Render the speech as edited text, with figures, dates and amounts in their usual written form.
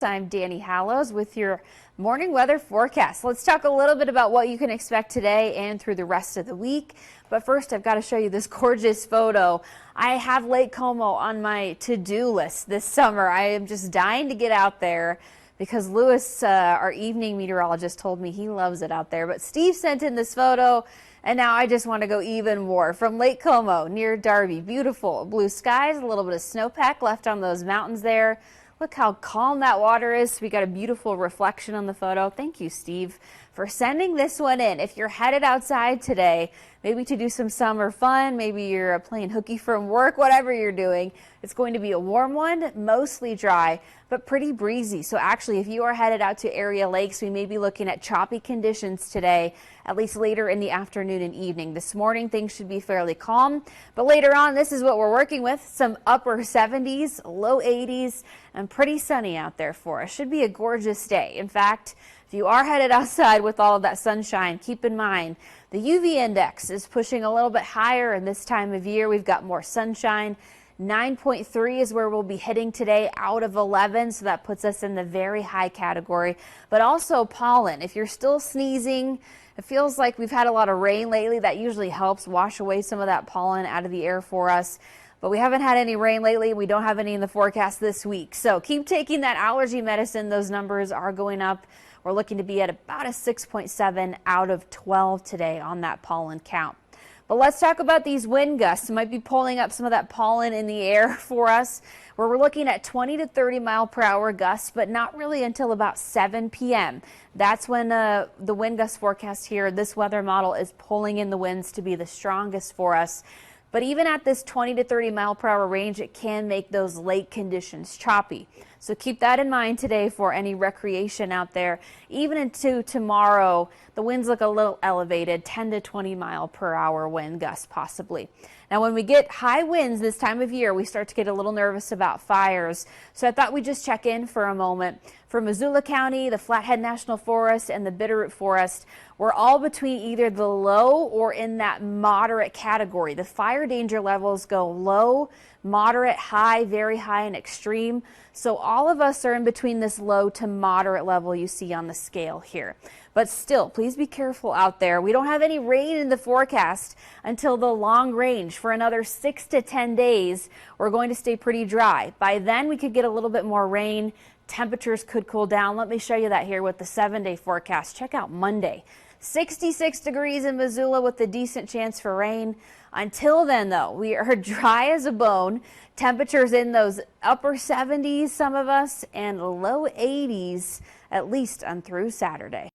I'm Danny Hallows with your morning weather forecast. Let's talk a little bit about what you can expect today and through the rest of the week. But first, I've got to show you this gorgeous photo. I have Lake Como on my to-do list this summer. I am just dying to get out there because Lewis, our evening meteorologist, told me he loves it out there. But Steve sent in this photo, and now I just want to go even more. From Lake Como near Darby, beautiful blue skies, a little bit of snowpack left on those mountains there. Look how calm that water is. We got a beautiful reflection on the photo. Thank you, Steve, for sending this one in. If you're headed outside today, maybe to do some summer fun, maybe you're playing hooky from work, whatever you're doing, it's going to be a warm one, mostly dry, but pretty breezy. So actually, if you are headed out to area lakes, we may be looking at choppy conditions today, at least later in the afternoon and evening. This morning, things should be fairly calm, but later on, this is what we're working with. Some upper 70s, low 80s, and pretty sunny out there for us. Should be a gorgeous day. In fact, if you are headed outside with all of that sunshine, keep in mind the UV index is pushing a little bit higher in this time of year. We've got more sunshine. 9.3 is where we'll be hitting today out of 11, so that puts us in the very high category. But also pollen. If you're still sneezing, it feels like we've had a lot of rain lately. That usually helps wash away some of that pollen out of the air for us. But we haven't had any rain lately. We don't have any in the forecast this week. So keep taking that allergy medicine. Those numbers are going up. We're looking to be at about a 6.7 out of 12 today on that pollen count. But let's talk about these wind gusts. It might be pulling up some of that pollen in the air for us, where we're looking at 20 to 30 mile per hour gusts, but not really until about 7 p.m. That's when the wind gust forecast here, this weather model is pulling in the winds to be the strongest for us. But even at this 20 to 30 mile per hour range, it can make those lake conditions choppy. So keep that in mind today for any recreation out there. Even into tomorrow, the winds look a little elevated, 10 to 20 mile per hour wind gusts possibly. Now, when we get high winds this time of year, we start to get a little nervous about fires. So I thought we'd just check in for a moment. For Missoula County, the Flathead National Forest, and the Bitterroot Forest, we're all between either the low or in that moderate category. The fire danger levels go low, moderate, high, very high, and extreme. So all of us are in between this low to moderate level you see on the scale here. But still, please be careful out there. We don't have any rain in the forecast until the long range. For another 6 to 10 days, we're going to stay pretty dry. By then, we could get a little bit more rain. Temperatures could cool down. Let me show you that here with the 7-day forecast. Check out Monday. 66 degrees in Missoula with a decent chance for rain. Until then, though, we are dry as a bone. Temperatures in those upper 70s, some of us, and low 80s, at least on through Saturday.